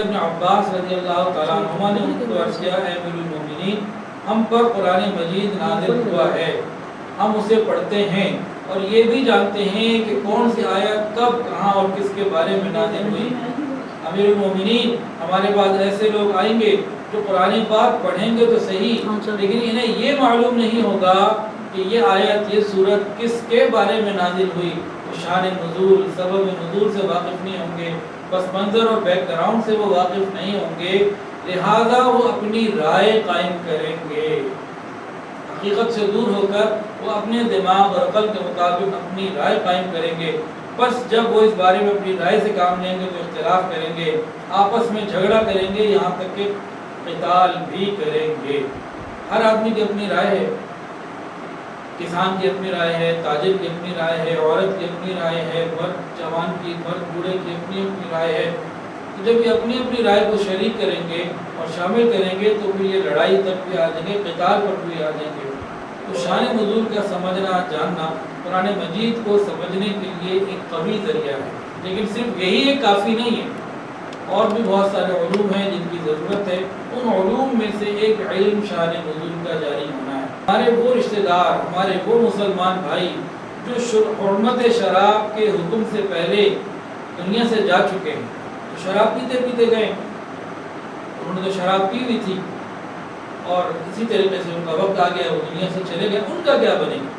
ابن عباس رضی اللہ تعالیٰ عنہ نے ان کو عرض کیا ہے امیر المومنین ہم پر قرآن مجید نازل ہوا ہے، ہم اسے پڑھتے ہیں اور یہ بھی جانتے ہیں کہ کون سی آیت کب کہاں اور کس کے بارے میں نازل ہوئی۔ امیر المومنین ہمارے پاس ایسے لوگ آئیں گے جو قرآن پاک پڑھیں گے تو صحیح، لیکن انہیں یہ معلوم نہیں ہوگا کہ یہ آیت یہ سورت کس کے بارے میں نازل ہوئی، شان نزول سبب نزول سے واقف نہیں ہوں گے، پس منظر اور بیک گراؤنڈ سے وہ واقف نہیں ہوں گے، لہذا وہ اپنی رائے قائم کریں گے، حقیقت سے دور ہو کر وہ اپنے دماغ اور عقل کے مطابق اپنی رائے قائم کریں گے۔ بس جب وہ اس بارے میں اپنی رائے سے کام لیں گے تو اختلاف کریں گے، آپس میں جھگڑا کریں گے، یہاں تک کہ قتال بھی کریں گے۔ ہر آدمی کی اپنی رائے ہے، کسان کی اپنی رائے ہے، تاجر کی اپنی رائے ہے، عورت کی اپنی رائے ہے، مرد جوان کی، مرد بوڑھے کی اپنی اپنی رائے ہے۔ جب یہ اپنی اپنی رائے کو شریک کریں گے اور شامل کریں گے تو پھر یہ لڑائی تک بھی آ جائیں گے، قتال پر بھی آ جائیں گے۔ تو شان نزول کا سمجھنا جاننا قرآن مجید کو سمجھنے کے لیے ایک قوی ذریعہ ہے، لیکن صرف یہی ایک کافی نہیں ہے، اور بھی بہت سارے علوم ہیں جن کی ضرورت ہے۔ ان علوم میں سے ایک علم شان نزول کا جاری ہونا ہے۔ ہمارے وہ رشتہ دار، ہمارے وہ مسلمان بھائی جو حرمت شراب کے حکم سے پہلے دنیا سے جا چکے ہیں، تو شراب پیتے پیتے گئے، انہوں نے تو شراب پی ہوئی تھی اور اسی طریقے سے ان کا وقت آ گیا، وہ دنیا سے چلے گئے، ان کا کیا بنے گا؟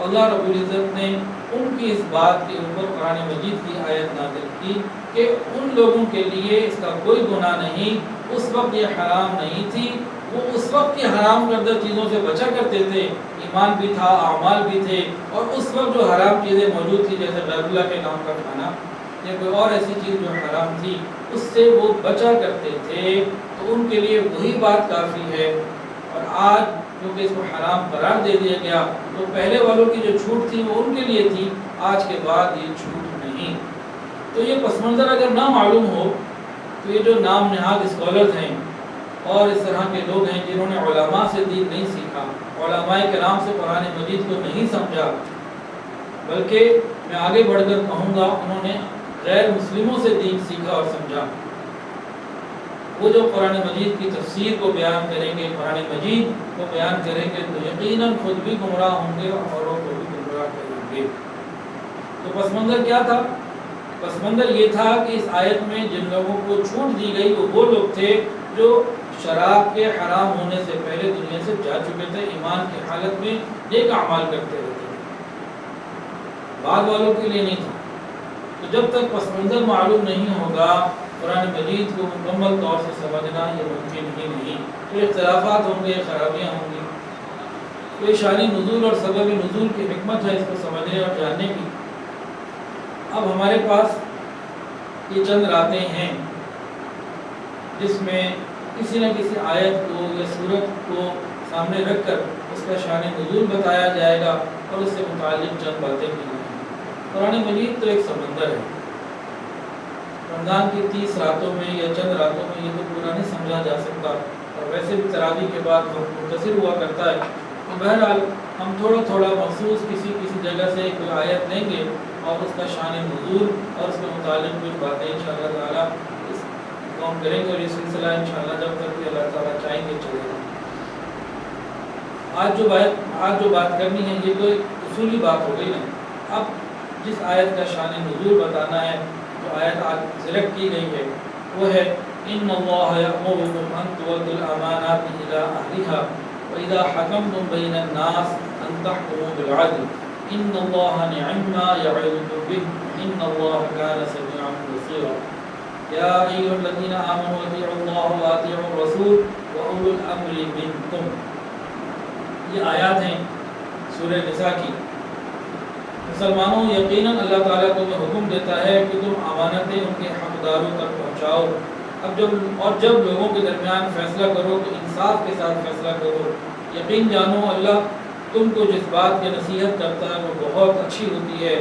اللہ رب العزت نے ان کی اس بات کے اوپر قرآن مجید کی آیت نازل کی کہ ان لوگوں کے لیے اس کا کوئی گناہ نہیں، اس وقت یہ حرام نہیں تھی، وہ اس وقت کی حرام کردہ چیزوں سے بچا کرتے تھے، ایمان بھی تھا، اعمال بھی تھے، اور اس وقت جو حرام چیزیں موجود تھی جیسے غیر اللہ کے نام کا کھانا یا کوئی اور ایسی چیز جو حرام تھی اس سے وہ بچا کرتے تھے، تو ان کے لیے وہی بات کافی ہے۔ اور آج کیونکہ اس کو حرام قرار دے دیا گیا تو پہلے والوں کی جو چھوٹ تھی وہ ان کے لیے تھی، آج کے بعد یہ چھوٹ نہیں۔ تو یہ پس منظر اگر نہ معلوم ہو تو یہ جو نام نہاد اسکالرز ہیں اور اس طرح کے لوگ ہیں جنہوں نے علماء سے دین نہیں سیکھا، علماء کرام سے قرآن مجید کو نہیں سمجھا، بلکہ میں آگے بڑھ کر کہوں گا انہوں نے غیر مسلموں سے دین سیکھا اور سمجھا، وہ جو قرآن مجید کی تفسیر کو بیان کریں گے، قرآن مجید کو بیان کریں گے تو یقیناً خود بھی گمراہ ہوں گے اور اوروں کو بھی گمراہ کریں گے۔ تو پس منظر کیا تھا؟ پس منظر یہ تھا کہ اس آیت میں جن لوگوں کو چھوٹ دی گئی وہ لوگ تھے جو شراب کے حرام ہونے سے پہلے دنیا سے جا چکے تھے، ایمان کی حالت میں نیک اعمال کرتے رہتے تھے، بعد والوں کے لیے نہیں تھا۔ تو جب تک پس منظر معلوم نہیں ہوگا قرآن مجید کو مکمل طور سے سمجھنا یہ ممکن ہی نہیں، تو اختلافات ہوں گے، خرابیاں ہوں گی۔ تو یہ شان نزول اور سبب نزول کی حکمت ہے اس کو سمجھنے اور جاننے کی۔ اب ہمارے پاس یہ چند راتیں ہیں جس میں کسی نہ کسی آیت کو یا سورت کو سامنے رکھ کر اس کا شان نزول بتایا جائے گا اور اس سے متعلق چند باتیں کی جائیں گی۔ قرآن مجید تو ایک سمندر ہے، رمضان کی 30 راتوں میں یا چند راتوں میں یہ تو پورا نہیں سمجھا جا سکتا، اور ویسے بھی تراویح کے بعد وقت مختصر ہوا کرتا ہے، تو بہرحال ہم تھوڑا تھوڑا مخصوص کسی جگہ سے کوئی آیت لیں گے اور اس کا شان نزول اور اس کے متعلق کچھ باتیں انشاءاللہ تعالیٰ اس کام کریں گے، اور یہ سلسلہ انشاءاللہ جب تک کہ اللہ تعالیٰ چاہیں گے چلے گا۔ آج جو بات کرنی ہے یہ تو ایک اصولی بات ہو گئی نا۔ اب جس آیت کا شان نزول بتانا ہے، جو آیت آج سلیکٹ کی گئی ہے وہ ہے ان اللہ یأمرکم ان تؤدوا الامانات الی اہلھا واذا حکمتم بین الناس ان تحکموا بالعدل ان اللہ نعم ما یعظکم بہ ان اللہ کان سمیعا بصیرا یا ایھا الذین آمنوا اطیعوا اللہ واطیعوا الرسول واولی الامر منکم۔ یہ آیات ہیں سورہ نساء کی۔ مسلمانوں یقیناً اللہ تعالیٰ تمہیں حکم دیتا ہے کہ تم امانتیں ان کے حقداروں تک پہنچاؤ۔ جب لوگوں کے درمیان فیصلہ کرو تو انصاف کے ساتھ فیصلہ کرو، یقین جانو اللہ تم کو جس بات کی نصیحت کرتا ہے وہ بہت اچھی ہوتی ہے،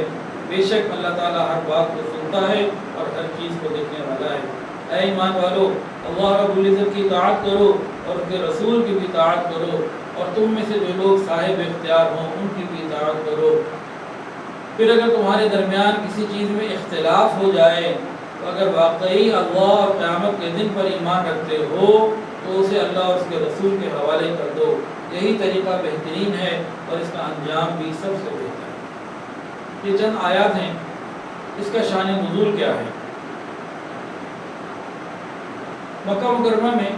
بے شک اللہ تعالیٰ ہر بات کو سنتا ہے اور ہر چیز کو دیکھنے والا ہے۔ اے ایمان والو، اللہ رب العزت کی اطاعت کرو اور ان کے رسول کی بھی اطاعت کرو، اور تم میں سے جو لوگ صاحب اختیار ہوں ان کی بھی اطاعت کرو۔ پھر اگر تمہارے درمیان کسی چیز میں اختلاف ہو جائے تو اگر واقعی اللہ اور قیامت کے دن پر ایمان رکھتے ہو تو اسے اللہ اور اس کے رسول کے حوالے کر دو، یہی طریقہ بہترین ہے اور اس کا انجام بھی سب سے بہتر ہے۔ یہ چند آیات ہیں، اس کا شان نزول کیا ہے؟ مکہ مکرمہ میں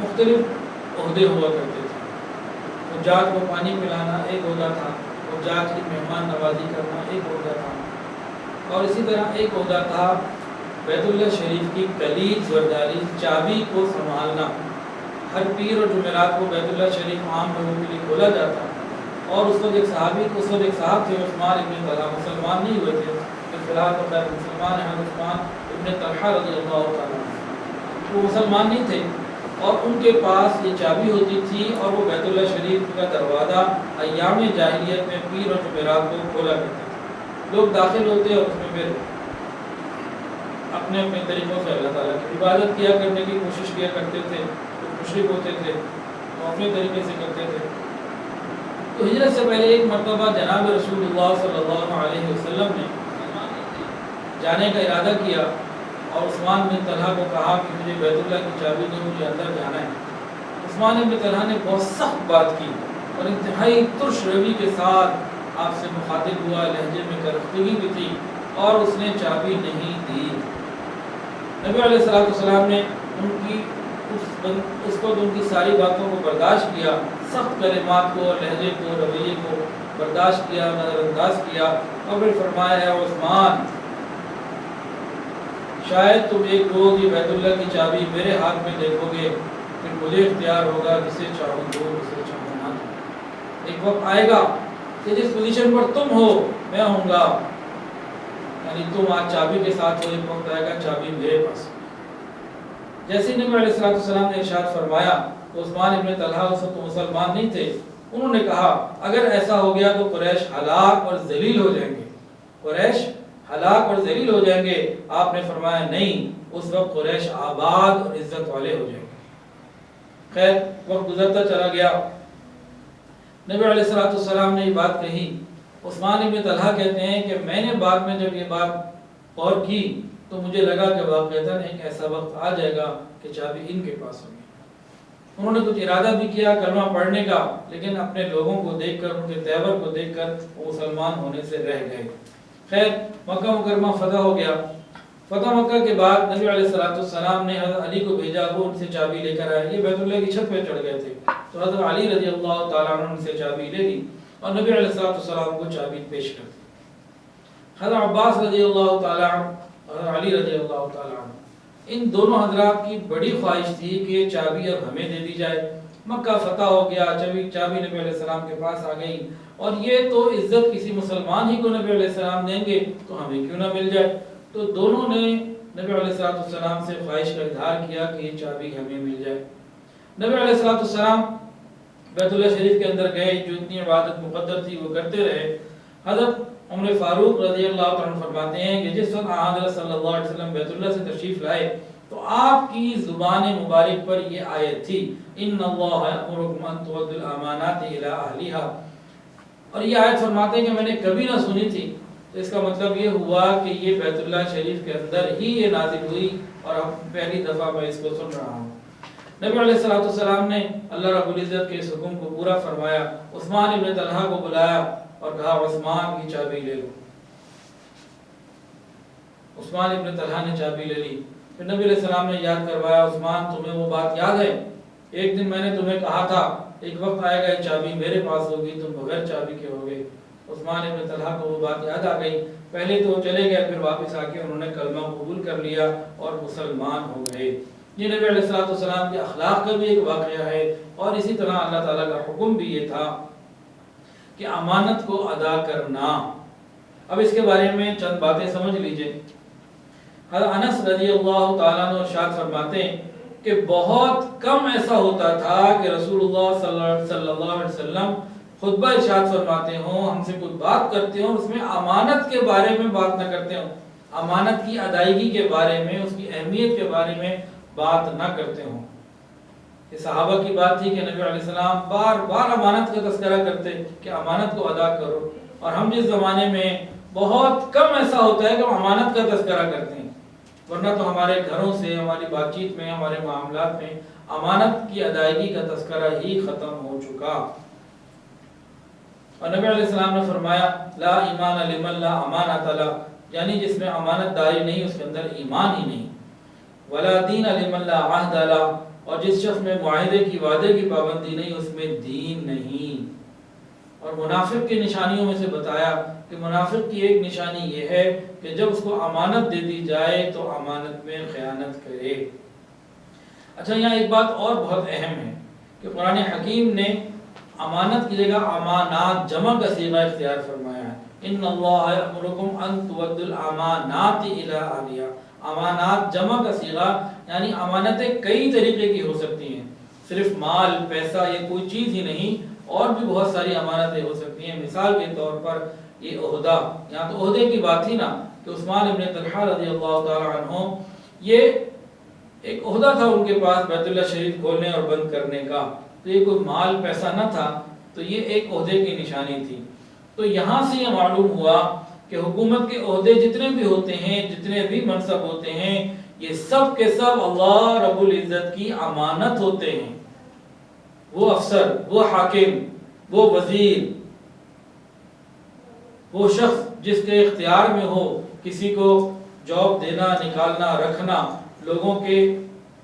مختلف عہدے ہوا کرتے تھے۔ حجاج کو پانی پلانا ایک عہدہ تھا، حجاج کی مہمان نوازی کرنا ایک عہدہ تھا، اور اسی طرح ایک عہدہ تھا بیت اللہ شریف کی کلید زورداری، چابی کو سنبھالنا۔ ہر پیر اور جمعرات کو بیت اللہ شریف عام لوگوں کے لیے کھولا جاتا، اور اس وقت ایک صاحب تھے عثمان ابن طلحہ، مسلمان نہیں ہوئے تھے، فی الحال تو خیر مسلمان ہیں، عثمان ابن طلحہ رضی اللہ تعالیٰ، وہ مسلمان نہیں تھے، اور ان کے پاس یہ چابی ہوتی تھی، اور وہ بیت اللہ شریف کا دروازہ ایام جاہلیت میں پیر اور جمعرات کو کھولا کرتے تھے۔ لوگ داخل ہوتے اور اس میں پھر اپنے اپنے طریقوں سے اللہ تعالیٰ کی عبادت کیا کرنے کی کوشش کیا کرتے تھے، مشرک ہوتے تھے تو اپنے طریقے سے کرتے تھے۔ تو ہجرت سے پہلے ایک مرتبہ جناب رسول اللہ صلی اللہ علیہ وسلم نے جانے کا ارادہ کیا، اور عثمان بن طلحہ کو کہا کہ مجھے بیت اللہ کی چابی دو، مجھے اندر جانا ہے۔ عثمان بن طلحہ نے بہت سخت بات کی اور انتہائی ترش روی کے ساتھ آپ سے مخاطب ہوا، لہجے میں کرختگی بھی تھی، اور اس نے چابی نہیں دی۔ نبی علیہ السلام نے ان کی اس کو ان کی ساری باتوں کو برداشت کیا، سخت کلمات کو اور لہجے کو رویے کو برداشت کیا، نظر انداز کیا، اور پھر فرمایا ہے عثمان شاید تم ایک روز یہ بیت اللہ کی چابی میرے ہاتھ میں دیکھو گے، پھر مجھے اختیار ہوگا جسے چاہوں دو جسے چاہوں نہ دو۔ ایک وقت آئے گا کہ جس پوزیشن پر تم ہو میں ہوں گا، یعنی تم آج چابی کے ساتھ ہو، ایک وقت آئے گا چابی میرے پاس۔ جیسے نبی علیہ السلام نے ارشاد فرمایا تو عثمان ابن طلحہ اس وقت مسلمان نہیں تھے، انہوں نے کہا اگر ایسا ہو گیا تو قریش ہلاک اور ذلیل ہو جائیں گے، قریش ہلاک اور ذلیل ہو جائیں گے۔ آپ نے فرمایا نہیں، اس وقت قریش آباد اور عزت والے ہو جائیں گے۔ خیر وقت گزرتا چلا گیا، نبی علیہ السلام نے یہ بات کہی۔ عثمان ابن طلحہ کہتے ہیں کہ میں نے بعد میں جب یہ بات غور کی تو مجھے لگا کہ واقعتاً ایک ایسا وقت آ جائے گا کہ چابی ان کے پاس ہوگی۔ انہوں نے کچھ ارادہ بھی کیا کلمہ پڑھنے کا، لیکن اپنے لوگوں کو دیکھ کر، ان کے تیور کو دیکھ کر وہ مسلمان ہونے سے رہ گئے۔ خیر مکہ مکرمہ فتح ہو گیا۔ فتح مکہ کے بعد نبی علیہ السلام نے حضرت علی کو بھیجا، وہ ان سے چابی لے کر آئے۔ یہ بیت اللہ کی چھت پہ چڑھ گئے تھے، تو حضرت علی رضی اللہ تعالیٰ عنہ ان سے چابی لے لی اور نبی علیہ السلام کو چابی پیش کر دی۔ حضرت عباس رضی اللہ تعالیٰ عنہ، حضرت علی رضی اللہ تعالیٰ عنہ، ان دونوں حضرات کی بڑی خواہش تھی کہ یہ چابی اب ہمیں دے دی جائے۔ مکہ فتح ہو گیا، چابی نبی علیہ السلام کے پاس آ گئی، اور یہ تو عزت کسی مسلمان ہی کو نبی علیہ السلام دیں گے تو ہمیں کیوں نہ مل جائے۔ تو دونوں نے نبی علیہ السلام سے خواہش کا اظہار کیا کہ یہ چابی ہمیں مل جائے۔ نبی علیہ السلام بیت اللہ شریف کے اندر گئے، جو اتنی عبادت مقدر تھی وہ کرتے رہے۔ حضرت عمر فاروق رضی اللہ عنہ فرماتے ہیں کہ جس وقت حضرت صلی اللہ علیہ وسلم بیت اللہ سے تشریف لائے تو آپ کی زبان مبارک پر یہ آیت تھی، ان اللہ یأمرکم ان تؤدوا الامانات الی اہلھا، اور یہ آیت فرماتے ہیں کہ میں نے کبھی نہ سنی تھی۔ تو اس کا مطلب یہ ہوا کہ یہ بیت اللہ شریف کے اندر ہی یہ نازل ہوئی، اور اب پہلی دفعہ میں اس کو سن رہا ہوں۔ نبی علیہ السلام نے اللہ رب العزت کے اس حکم کو پورا فرمایا، عثمان ابن طلحہ کو بلایا اور کہا عثمان کی چابی لے لو۔ عثمان ابن طلحہ نے چابی لے لی۔ پھر نبی علیہ السلام نے یاد کروایا، عثمان تمہیں وہ بات یاد ہے ایک دن میں نے تمہیں کہا تھا ایک وقت آئے گا چابی میرے پاس ہوگی، تم بغیر چابی کے ہوگے۔ عثمان ابن طلحہ کو وہ بات یاد آ گئی، پہلے تو وہ چلے گئے، پھر واپس آ کے انہوں نے کلمہ قبول کر لیا اور مسلمان ہو گئے۔ یہ نبی علیہ السلام کے اخلاق کا بھی ایک واقعہ ہے، اور اسی طرح اللہ تعالیٰ کا حکم بھی یہ تھا کہ امانت کو ادا کرنا۔ اب اس کے بارے میں چند باتیں سمجھ لیجئے۔ حضرت انس رضی اللہ تعالیٰ عنہ ارشاد فرماتے ہیں کہ بہت کم ایسا ہوتا تھا کہ رسول اللہ صلی اللہ علیہ وسلم خطبہ ارشاد فرماتے ہوں، ہم سے کچھ بات کرتے ہوں، اس میں امانت کے بارے میں بات نہ کرتے ہوں، امانت کی ادائیگی کے بارے میں، اس کی اہمیت کے بارے میں بات نہ کرتے ہوں۔ یہ صحابہ کی بات تھی کہ نبی علیہ السلام بار بار امانت کا تذکرہ کرتے کہ امانت کو ادا کرو، اور ہم جس زمانے میں بہت کم ایسا ہوتا ہے کہ ہم امانت کا تذکرہ کرتے ہیں، ورنہ تو ہمارے گھروں سے، ہماری بات چیت میں، ہمارے معاملات میں امانت کی ادائیگی کا تذکرہ ہی ختم ہو چکا۔ اور نبی علیہ السلام نے فرمایا لا ایمان لمن لا امانت له، یعنی جس میں امانت داری نہیں اس کے اندر ایمان ہی نہیں۔ ولا دین لمن لا عہد له، اور جس شخص میں معاہدے کی، وعدے کی پابندی نہیں اس میں دین نہیں۔ اور منافق کی نشانیوں میں سے بتایا کہ منافق کی ایک نشانی یہ ہے کہ جب اس کو امانت دے دی جائے تو امانت میں خیانت کرے۔ اچھا، یہاں ایک بات اور بہت اہم ہے کہ قرآن حکیم نے امانت کی جگہ امانات جمع کا صیغہ اختیار فرمایا ہے۔ ان اللہ یأمرکم ان تؤدوا الامانات الی اہلہا، امانات جمع کا صیغہ یعنی امانتیں کئی طریقے کی ہو سکتی ہیں، صرف مال، پیسہ، یہ کوئی چیز ہی نہیں، اور بھی بہت ساری امانتیں ہو سکتی ہیں۔ مثال کے طور پر یہ عہدہ، یہاں تو عہدے کی بات تھی نا کہ عثمان ابن طلحہ رضی اللہ تعالی عنہ، یہ ایک عہدہ تھا ان کے پاس بیت اللہ شریف کھولنے اور بند کرنے کا، تو یہ کوئی مال پیسہ نہ تھا، تو یہ ایک عہدے کی نشانی تھی۔ تو یہاں سے یہ معلوم ہوا کہ حکومت کے عہدے جتنے بھی ہوتے ہیں، جتنے بھی منصب ہوتے ہیں، یہ سب کے سب اللہ رب العزت کی امانت ہوتے ہیں۔ وہ افسر، وہ حاکم، وہ وزیر، وہ شخص جس کے اختیار میں ہو کسی کو جاب دینا، نکالنا، رکھنا، لوگوں کے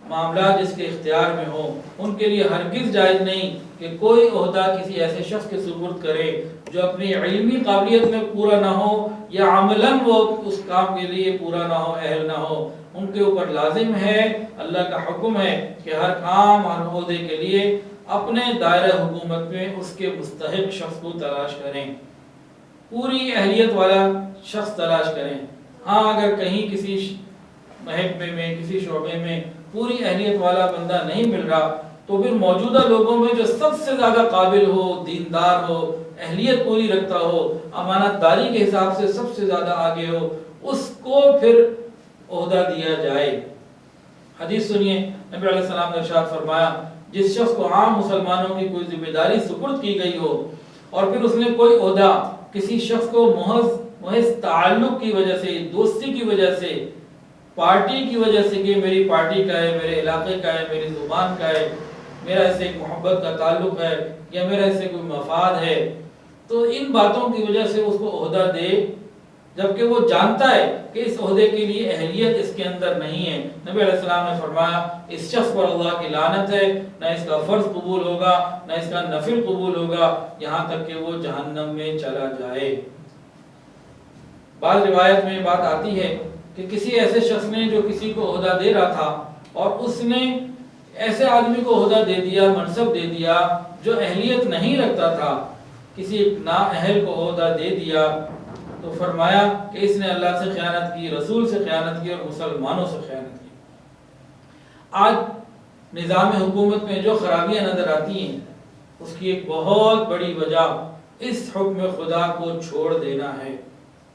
معاملات جس کے اختیار میں ہو، ان کے لیے ہرگز جائز نہیں کہ کوئی عہدہ کسی ایسے شخص کے سپرد کرے جو اپنی علمی قابلیت میں پورا نہ ہو یا عملاً وہ اس کام کے لیے پورا نہ ہو، اہل نہ ہو۔ ان کے اوپر لازم ہے، اللہ کا حکم ہے کہ ہر کام، ہر عہدے کے لیے اپنے دائرہ حکومت میں اس کے مستحق شخص کو تلاش کریں، پوری اہلیت والا شخص تلاش کریں۔ ہاں، اگر کہیں کسی محکمے میں، کسی شعبے میں پوری اہلیت والا بندہ نہیں مل رہا تو پھر موجودہ لوگوں میں جو سب سے زیادہ قابل ہو، دیندار ہو، اہلیت پوری رکھتا ہو، امانت داری کے حساب سے سب سے زیادہ آگے ہو، اس کو پھر عہدہ دیا جائے۔ حدیث سنیے، نبی علیہ السلام نے ارشاد فرمایا جس شخص کو عام مسلمانوں کی کوئی ذمہ داری سپرد کی گئی ہو اور پھر اس نے کوئی عہدہ کسی شخص کو محض تعلق کی وجہ سے، دوستی کی وجہ سے، پارٹی کی وجہ سے کہ میری پارٹی کا ہے، میرے علاقے کا ہے، میری زبان کا ہے، میرا اس سے محبت کا تعلق ہے یا میرا اس سے کوئی مفاد ہے، تو ان باتوں کی وجہ سے اس کو عہدہ دے جبکہ وہ جانتا ہے کہ اس عہدے کے لیے اہلیت اس کے اندر نہیں ہے۔ نبی علیہ السلام نے فرمایا اس شخص پر اللہ کی لعنت ہے، نہ اس کا فرض قبول ہوگا نہ اس کا نفل قبول ہوگا، یہاں تک کہ وہ جہنم میں چلا جائے۔ بعض روایت میں بات آتی ہے کہ کسی ایسے شخص نے جو کسی کو عہدہ دے رہا تھا اور اس نے ایسے آدمی کو عہدہ دے دیا، منصب دے دیا جو اہلیت نہیں رکھتا تھا، کسی نااہل کو عہدہ دے دیا، تو فرمایا کہ اس نے اللہ سے خیانت کی، رسول سے خیانت کی اور مسلمانوں سے خیانت کی۔ آج نظام حکومت میں جو خرابیاں نظر آتی ہیں اس کی ایک بہت بڑی وجہ اس حکم خدا کو چھوڑ دینا ہے،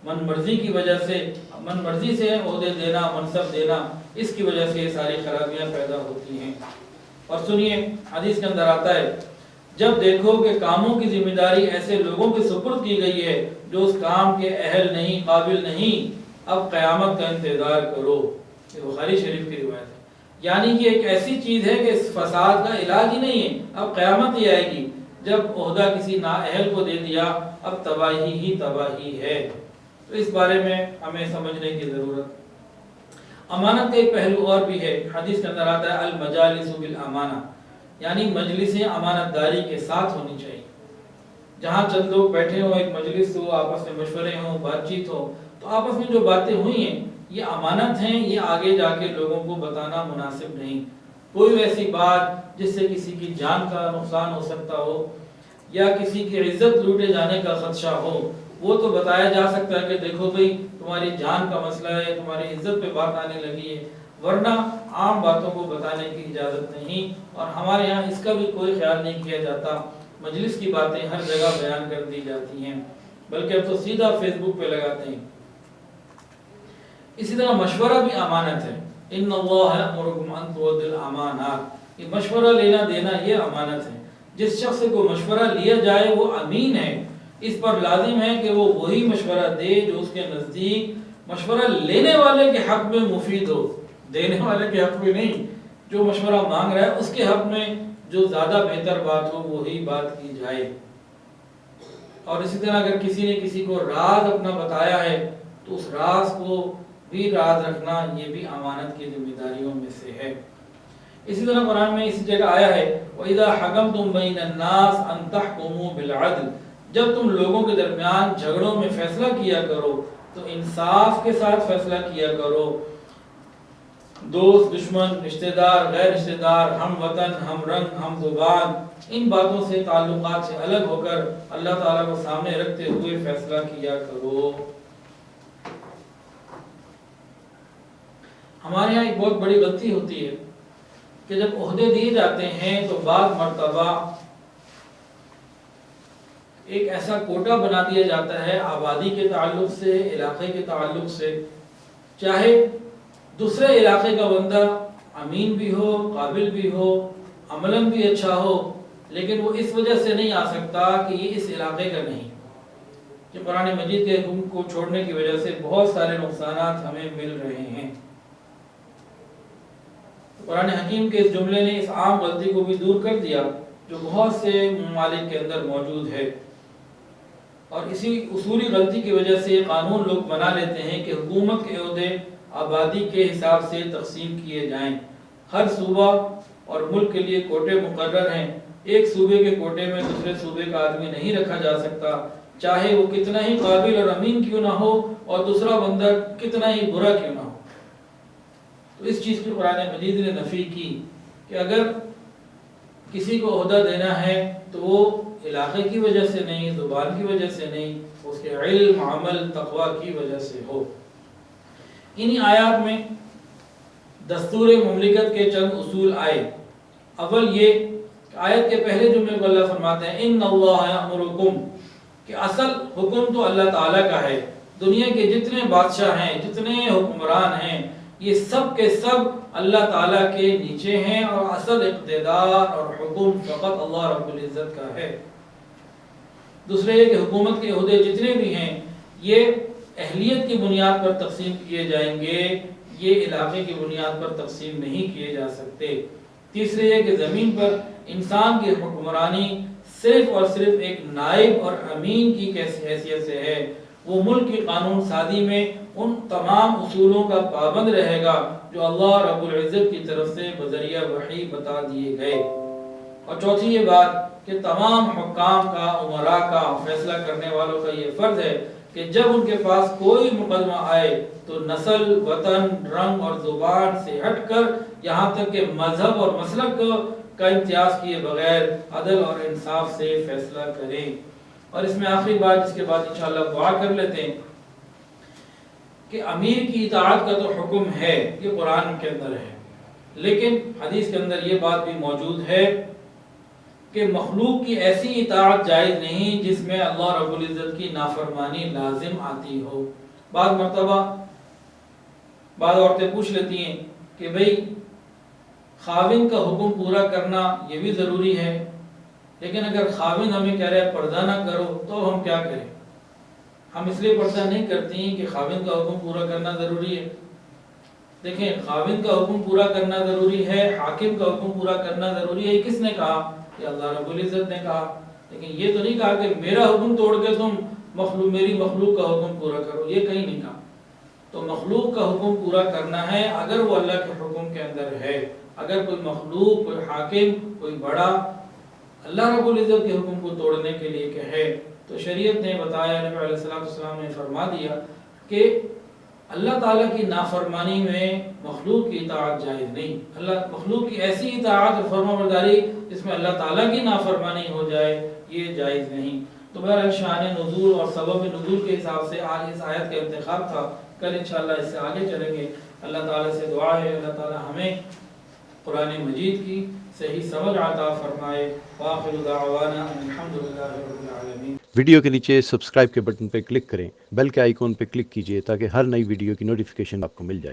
من مرضی کی وجہ سے، من مرضی سے عہدے دینا، منصب دینا، اس کی وجہ سے یہ ساری خرابیاں پیدا ہوتی ہیں۔ اور سنیے، حدیث کے اندر آتا ہے جب دیکھو کہ کاموں کی ذمہ داری ایسے لوگوں کے سپرد کی گئی ہے جو اس کام کے اہل نہیں، قابل نہیں، اب قیامت کا انتظار کرو۔ یہ بخاری شریف کی روایت ہے، یعنی کہ ایک ایسی چیز ہے کہ اس فساد کا علاج ہی نہیں ہے، اب قیامت ہی آئے گی جب عہدہ کسی نااہل کو دے دیا، اب تباہی ہی تباہی ہے۔ تو اس بارے میں ہمیں سمجھنے کی ضرورت۔ امانت کا ایک پہلو اور بھی ہے، حدیث کے اندر آتا ہے المجالس بالامانہ، یعنی مجلسیں امانت داری کے ساتھ ہونی چاہیے۔ جہاں چند لوگ بیٹھے ہوں، ایک مجلس ہو، آپس میں مشورے ہوں، بات چیت ہو، تو آپس میں جو باتیں ہوئی ہیں یہ امانت ہیں، یہ آگے جا کے لوگوں کو بتانا مناسب نہیں۔ کوئی ایسی بات جس سے کسی کی جان کا نقصان ہو سکتا ہو یا کسی کی عزت لوٹے جانے کا خدشہ ہو، وہ تو بتایا جا سکتا ہے کہ دیکھو بھئی تمہاری جان کا مسئلہ ہے، تمہاری عزت پہ بات آنے لگی ہے، ورنہ عام باتوں کو بتانے کی اجازت نہیں۔ اور ہمارے یہاں اس کا بھی کوئی خیال نہیں کیا جاتا، مجلس کی باتیں ہر جگہ بیان کر دی جاتی ہیں، بلکہ اب تو سیدھا فیس بک پہ لگاتے ہیں۔ اسی طرح مشورہ بھی امانت ہے، ان اللہ یأمرکم ان تؤدوا الامانات، یہ مشورہ لینا دینا یہ امانت ہے۔ جس شخص سے کوئی مشورہ لیا جائے وہ امین ہے، اس پر لازم ہے کہ وہ وہی مشورہ دے جو اس کے نزدیک مشورہ لینے والے کے حق میں مفید ہو، دینے والے کے حق میں نہیں، جو مشورہ مانگ رہا ہے اس کے حق میں جو زیادہ بہتر بات ہو وہی بات کی جائے۔ اور اسی طرح اگر کسی نے کسی کو راز اپنا بتایا ہے تو اس راز کو بھی راز رکھنا یہ بھی امانت کی ذمہ داریوں میں سے ہے۔ اسی طرح قرآن میں اسی جگہ آیا ہے وَإِذَا حَكَمْتُمْ بَيْنَ النَّاسِ أَن تَحْكُمُوا بِالْعَدْلِ، جب تم لوگوں کے درمیان جھگڑوں میں فیصلہ کیا کرو تو انصاف کے ساتھ فیصلہ کیا کرو۔ دوست، دشمن، رشتہ دار، غیر رشتہ دار، ہم وطن، ہم رنگ، ہم زبان، ان باتوں سے تعلقات سے الگ ہو کر اللہ تعالیٰ کو سامنے رکھتے ہوئے فیصلہ کیا کرو۔ ہمارے یہاں ایک بہت بڑی غلطی ہوتی ہے کہ جب عہدے دیے جاتے ہیں تو بعض مرتبہ ایک ایسا کوٹا بنا دیا جاتا ہے آبادی کے تعلق سے، علاقے کے تعلق سے، چاہے دوسرے علاقے کا بندہ امین بھی ہو، قابل بھی ہو، عملاً بھی اچھا ہو، لیکن وہ اس وجہ سے نہیں آ سکتا کہ یہ اس علاقے کا نہیں، کہ قرآن مجید کے حکم کو چھوڑنے کی وجہ سے بہت سارے نقصانات ہمیں مل رہے ہیں۔ قرآن حکیم کے اس جملے نے اس عام غلطی کو بھی دور کر دیا جو بہت سے ممالک کے اندر موجود ہے، اور اسی اصولی غلطی کی وجہ سے یہ قانون لوگ بنا لیتے ہیں کہ حکومت کے عہدے آبادی کے حساب سے تقسیم کیے جائیں۔ ہر صوبہ اور ملک کے لیے کوٹے مقرر ہیں، ایک صوبے کے کوٹے میں دوسرے صوبے کا آدمی نہیں رکھا جا سکتا، چاہے وہ کتنا ہی قابل اور امین کیوں نہ ہو اور دوسرا بندہ کتنا ہی برا کیوں نہ ہو۔ تو اس چیز کی قرآن مجید نے نفی کی کہ اگر کسی کو عہدہ دینا ہے تو وہ علاقے کی وجہ سے نہیں، زبان کی وجہ سے نہیں، اس کے علم، عمل، تقوی کی وجہ سے ہو۔ انہی آیات میں دستور مملکت کے چند اصول آئے۔ اول یہ کہ آیت کے پہلے جملے کو اللہ فرماتے ہیں ان اللہ یأمرکم، کہ اصل حکم تو اللہ تعالیٰ کا ہے۔ دنیا کے جتنے بادشاہ ہیں، جتنے حکمران ہیں، یہ سب کے سب اللہ تعالیٰ کے نیچے ہیں، اور اصل اقتدار اور حکم فقط اللہ رب العزت کا ہے۔ دوسرے یہ کہ حکومت کے عہدے جتنے بھی ہیں یہ اہلیت کی بنیاد پر تقسیم کیے جائیں گے، یہ علاقے کی بنیاد پر تقسیم نہیں کیے جا سکتے۔ تیسرے یہ کہ زمین پر انسان کی حکمرانی صرف اور صرف ایک نائب اور امین کی حیثیت سے ہے، وہ ملک کی قانون سازی میں ان تمام اصولوں کا پابند رہے گا جو اللہ رب العزت کی طرف سے بذریعہ وحی بتا دیے گئے۔ اور چوتھی یہ بات کہ تمام حکام کا، امراء کا، فیصلہ کرنے والوں کا یہ فرض ہے کہ جب ان کے پاس کوئی مقدمہ آئے تو نسل، وطن، رنگ اور زبان سے ہٹ کر یہاں تک کہ مذہب اور مسلک کا امتیاز کیے بغیر عدل اور انصاف سے فیصلہ کریں۔ اور اس میں آخری بات جس کے بعد انشاءاللہ دعا کر لیتے ہیں کہ امیر کی اطاعت کا تو حکم ہے، یہ قرآن کے اندر ہے، لیکن حدیث کے اندر یہ بات بھی موجود ہے کہ مخلوق کی ایسی اطاعت جائز نہیں جس میں اللہ رب العزت کی نافرمانی لازم آتی ہو۔ بعض مرتبہ بعض عورتیں پوچھ لیتی ہیں کہ بھئی خاوند کا حکم پورا کرنا یہ بھی ضروری ہے، لیکن اگر خاوند ہمیں کہہ رہا ہے پردہ نہ کرو تو ہم کیا کریں؟ ہم اس لیے پردہ نہیں کرتی ہیں کہ خاوند کا حکم پورا کرنا ضروری ہے۔ دیکھیں، خاوند کا حکم پورا کرنا ضروری ہے، حاکم کا حکم پورا کرنا ضروری ہے، یہ کس نے کہا؟ کہ اللہ رب العزت نے کہا، لیکن یہ تو نہیں کہا کہ میرا حکم توڑ کے تم میری مخلوق کا حکم پورا کرو، یہ کہیں نہیں کہا۔ تو مخلوق کا حکم پورا کرنا ہے اگر وہ اللہ کے حکم کے اندر ہے۔ اگر کوئی مخلوق، کوئی حاکم، کوئی بڑا اللہ رب العزت کے حکم کو توڑنے کے لیے کہے تو شریعت نے بتایا، نبی علیہ السلام نے فرما دیا کہ اللہ تعالیٰ کی نافرمانی میں مخلوق کی اطاعت جائز نہیں۔ اللہ مخلوق کی ایسی اطاعت اور فرمانبرداری جس میں اللہ تعالیٰ کی نافرمانی ہو جائے یہ جائز نہیں۔ تو بہرحال شان نزول اور سبب نزول کے حساب سے آج اس آیت کا انتخاب تھا، کل انشاءاللہ اس سے آگے چلیں گے۔ اللہ تعالیٰ سے دعا ہے اللہ تعالیٰ ہمیں قرآن مجید کی صحیح سمجھ عطا فرمائے۔ وآخر دعوانا ان الحمدللہ رب العالمین۔ ویڈیو کے نیچے سبسکرائب کے بٹن پہ کلک کریں، بیل کے آئیکن پہ کلک کیجئے تاکہ ہر نئی ویڈیو کی نوٹیفیکیشن آپ کو مل جائے۔